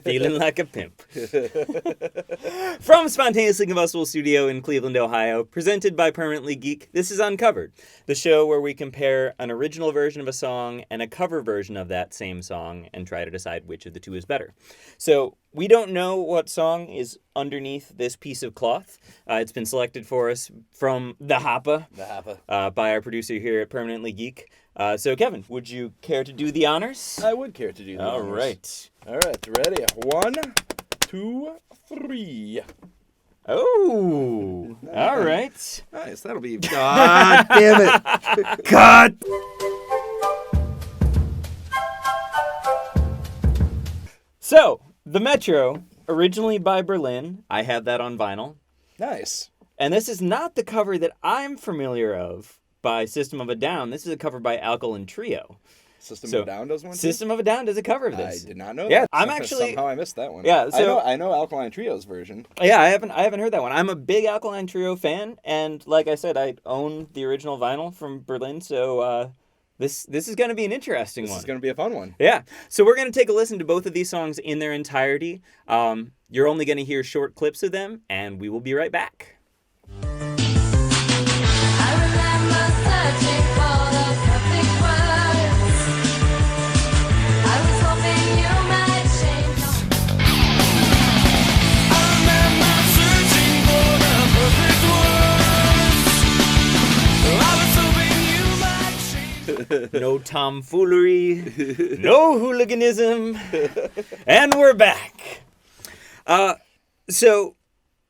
Feeling like a pimp. From Spontaneously Combustible Studio in Cleveland, Ohio, presented by Permanently Geek, this is Uncovered, the show where we compare an original version of a song and a cover version of that same song and try to decide which of the two is better. So, we don't know what song is underneath this piece of cloth. It's been selected for us from The Hoppa. By our producer here at Permanently Geek. So, Kevin, would you care to do the honors? I would care to do the honors. All right, ready? 1, 2, 3. Oh, all right. Nice, that'll be... God damn it. Cut! So, The Metro, originally by Berlin. I have that on vinyl. Nice. And this is not the cover that I'm familiar of by System of a Down. This is a cover by Alkaline Trio. System of a Down does one too? System of a Down does a cover of this. I did not know yeah, that. I'm actually... Somehow I missed that one. Yeah, so... I know Alkaline Trio's version. Yeah, I haven't heard that one. I'm a big Alkaline Trio fan, and like I said, I own the original vinyl from Berlin, so this is going to be an interesting one. This is going to be a fun one. Yeah. So we're going to take a listen to both of these songs in their entirety. You're only going to hear short clips of them, and we will be right back. No tomfoolery, no hooliganism, and we're back. So,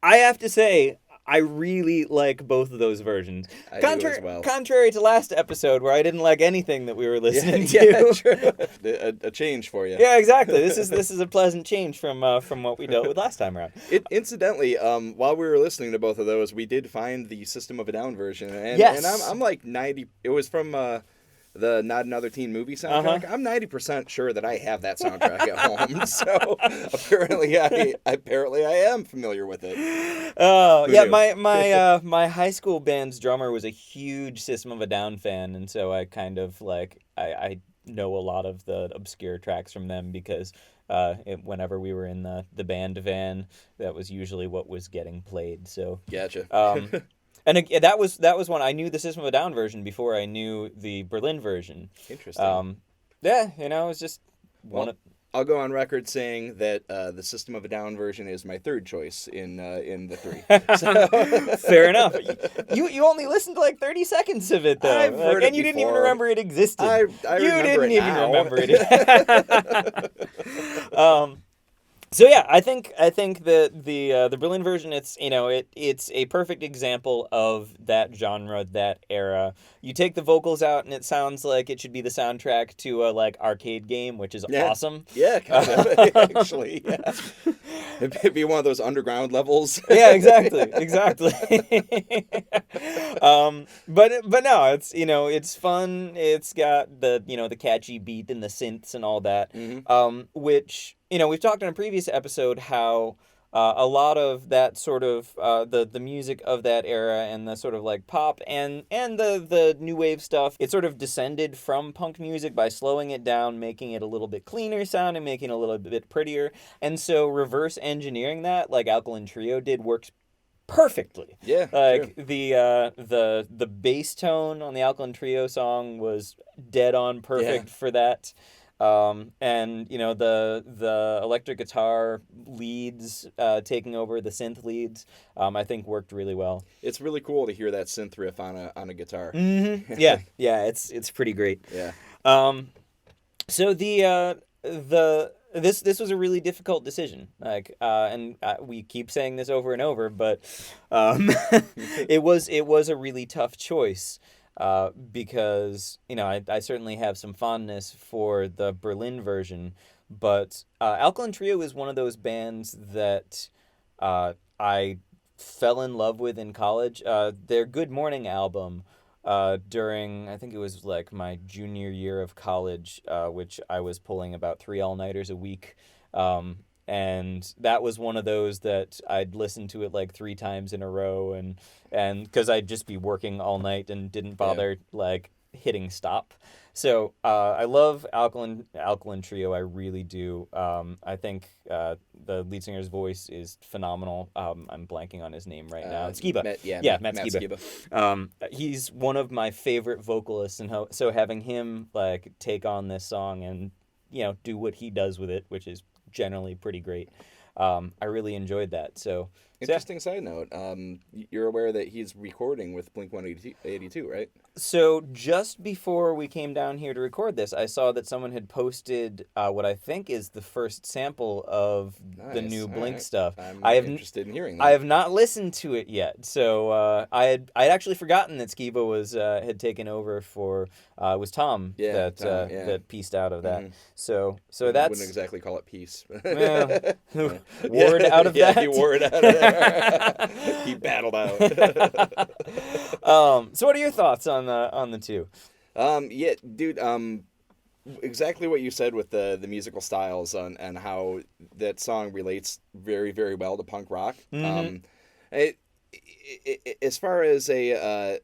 I have to say, I really like both of those versions. I do as well. Contrary to last episode, where I didn't like anything that we were listening to. Yeah, true. A change for you. Yeah, exactly. This is a pleasant change from what we dealt with last time around. Incidentally, while we were listening to both of those, we did find the System of a Down version, and yes. And I'm like 90. It was from the Not Another Teen Movie soundtrack. I'm 90% sure that I have that soundtrack at home. So apparently I am familiar with it. Oh yeah, my high school band's drummer was a huge System of a Down fan, and so I kind of like I know a lot of the obscure tracks from them because whenever we were in the band van, that was usually what was getting played. So gotcha. And that was one I knew the System of a Down version before I knew the Berlin version. Interesting. Yeah, it was just one of... I'll go on record saying that the System of a Down version is my third choice in the three. So. Fair enough. You only listened to like 30 seconds of it though, I've heard it and you didn't even before. remember it existed. I you remember didn't it even now. remember it. So yeah, I think the Berlin version, it's a perfect example of that genre, that era. You take the vocals out and it sounds like it should be the soundtrack to a like arcade game, which is awesome. Yeah, kind of actually. Yeah, it'd be one of those underground levels. Yeah, exactly. But no, it's fun. It's got the catchy beat and the synths and all that. Mm-hmm. Which we've talked in a previous episode how a lot of that sort of the music of that era and the sort of like pop and the new wave stuff, it sort of descended from punk music by slowing it down, making it a little bit cleaner sound and making it a little bit prettier. And so reverse engineering that, like Alkaline Trio did, works perfectly. Yeah. Like sure. the bass tone on the Alkaline Trio song was dead on perfect for that. And the electric guitar leads taking over the synth leads, I think worked really well. It's really cool to hear that synth riff on a guitar. Mm-hmm. Yeah, it's pretty great. Yeah. So this was a really difficult decision. And we keep saying this over and over, but it was a really tough choice. Because I certainly have some fondness for the Berlin version, but Alkaline Trio is one of those bands that I fell in love with in college. Their Good Morning album during, I think it was like my junior year of college, which I was pulling about 3 all-nighters a week. And that was one of those that I'd listen to it like 3 times in a row, and because I'd just be working all night and didn't bother like hitting stop. So I love Alkaline Trio. I really do. I think the lead singer's voice is phenomenal. I'm blanking on his name right now. It's Skiba. Matt Skiba. He's one of my favorite vocalists, and so having him like take on this song and do what he does with it, which is generally pretty great. I really enjoyed that. So interesting side note. You're aware that he's recording with Blink-182, right? So just before we came down here to record this, I saw that someone had posted what I think is the first sample of the new Blink stuff. I'm interested in hearing that. I have not listened to it yet. So I'd actually forgotten that Skiba was had taken over for it was Tom that pieced out of that. Mm-hmm. So that's wouldn't exactly call it peace. Ward out of that. Yeah, he wore it out of there. He battled out. So what are your thoughts on the two? Yeah, dude. Exactly what you said with the musical styles and how that song relates very, very well to punk rock. Mm-hmm. As far as a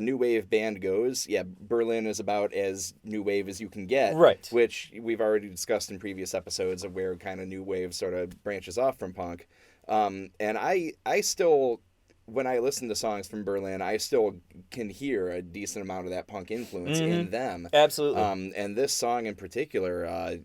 new wave band goes, yeah, Berlin is about as new wave as you can get. Right. Which we've already discussed in previous episodes of where kind of new wave sort of branches off from punk. And I still, when I listen to songs from Berlin, I still can hear a decent amount of that punk influence in them. Absolutely. And this song in particular,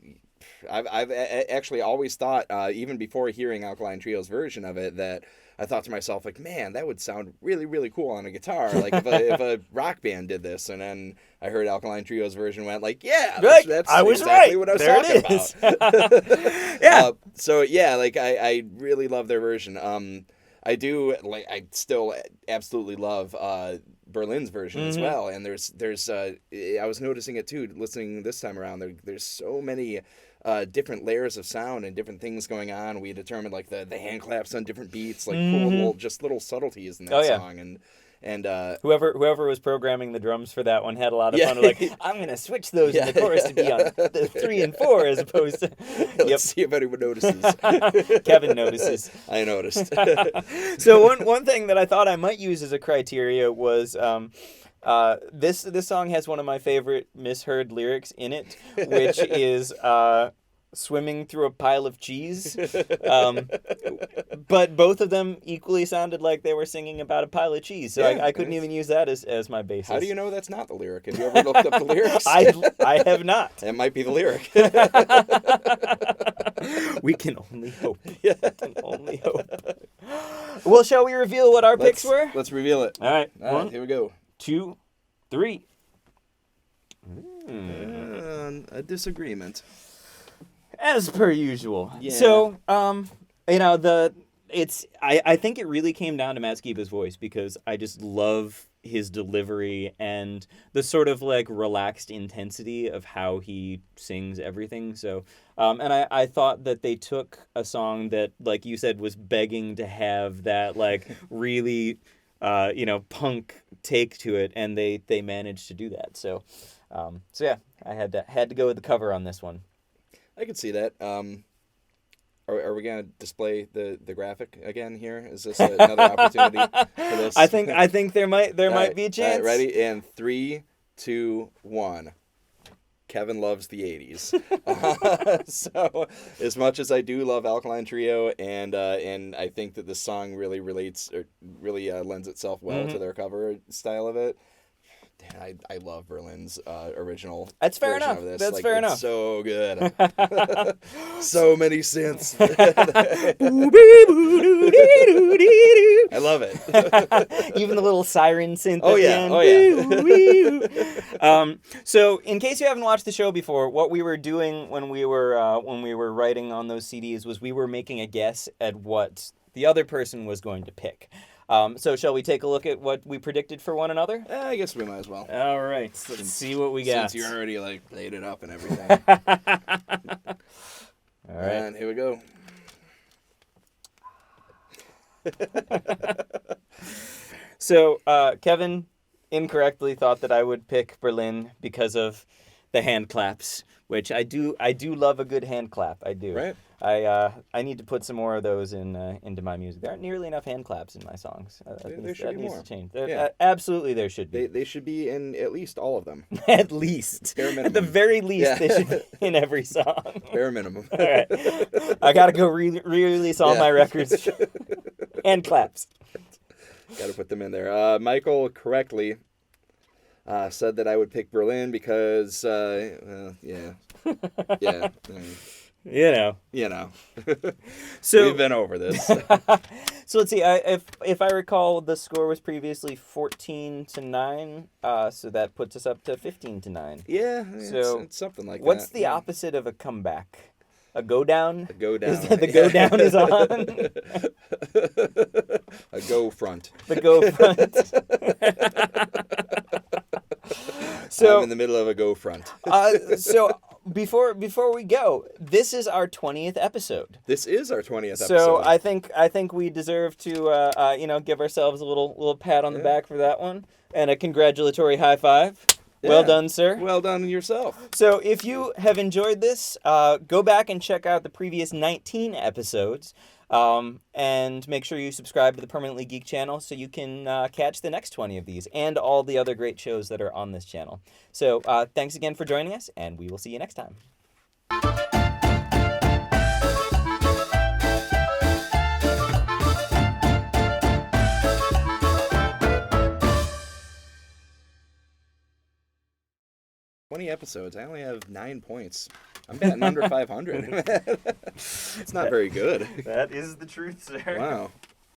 I've actually always thought, even before hearing Alkaline Trio's version of it, that I thought to myself, like, man, that would sound really, really cool on a guitar. Like, if a rock band did this. And then I heard Alkaline Trio's version, went like, yeah, that's I was exactly right. what I was there talking it is. about. Yeah. So, yeah, like, I really love their version. I still absolutely love Berlin's version as well. And there's I was noticing it, too, listening this time around. There's so many different layers of sound and different things going on. We determined like the hand claps on different beats, like cool little subtleties in that song. And whoever was programming the drums for that one had a lot of fun. Like, I'm gonna switch those in the chorus to be on the 3 and 4 as opposed to. Let's see if anyone notices. Kevin notices. I noticed. So one thing that I thought I might use as a criteria was. This song has one of my favorite misheard lyrics in it, which is swimming through a pile of cheese. But both of them equally sounded like they were singing about a pile of cheese, so I couldn't even use that as my basis. How do you know that's not the lyric? Have you ever looked up the lyrics? I have not. It might be the lyric. We can only hope. We can only hope. Well, shall we reveal what our picks were? Let's reveal it. All right. One, here we go. 2, 3. A disagreement. As per usual. Yeah. So, I think it really came down to Matt Skiba's voice because I just love his delivery and the sort of like relaxed intensity of how he sings everything. So, and I thought that they took a song that, like you said, was begging to have that like really punk take to it, and they managed to do that. So yeah, I had to go with the cover on this one. I could see that. Are we gonna display the graphic again here? Is this another opportunity for this? I think there might be a chance. All right, ready? And 3, 2, 1. Kevin loves the 80s. So as much as I do love Alkaline Trio, and I think that this song really relates, or really lends itself well to their cover style of it. Dan, I love Berlin's original. That's fair version enough. Of this. That's fair enough. So good. So many synths. I love it. Even the little siren synth. Oh at the end. Yeah. So in case you haven't watched the show before, what we were doing when we were writing on those CDs was we were making a guess at what the other person was going to pick. So shall we take a look at what we predicted for one another? I guess we might as well. All right. Let's see what we got. Since you already laid it up and everything. All right. And here we go. So Kevin incorrectly thought that I would pick Berlin because of the hand claps, which I do love a good hand clap. I do. Right. I need to put some more of those into my music. There aren't nearly enough hand claps in my songs. There should be needs more. to change. Yeah. Absolutely, there should be. They should be in at least all of them. At least. Bare minimum. At the very least, Yeah. they should be in every song. Bare minimum. All right. I got to go re-release all my records. Hand claps. Got to put them in there. Michael correctly said that I would pick Berlin because, yeah. You know. So we've been over this. So let's see. If I recall, the score was previously 14-9. So that puts us up to 15-9. Yeah. So it's something like that. What's the opposite of a comeback? A go down? A go down. The go down is on. A go front. The go front. So I'm in the middle of a go front. So before we go, this is our 20th episode. This is our 20th episode. So I think we deserve to give ourselves a little pat on the back for that one, and a congratulatory high five. Yeah. Well done, sir. Well done yourself. So if you have enjoyed this, go back and check out the previous 19 episodes. And make sure you subscribe to the Permanently Geek channel so you can catch the next 20 of these and all the other great shows that are on this channel. So thanks again for joining us, and we will see you next time. Episodes. I only have 9 points. I'm batting under 500. It's not very good. That is the truth, sir. Wow.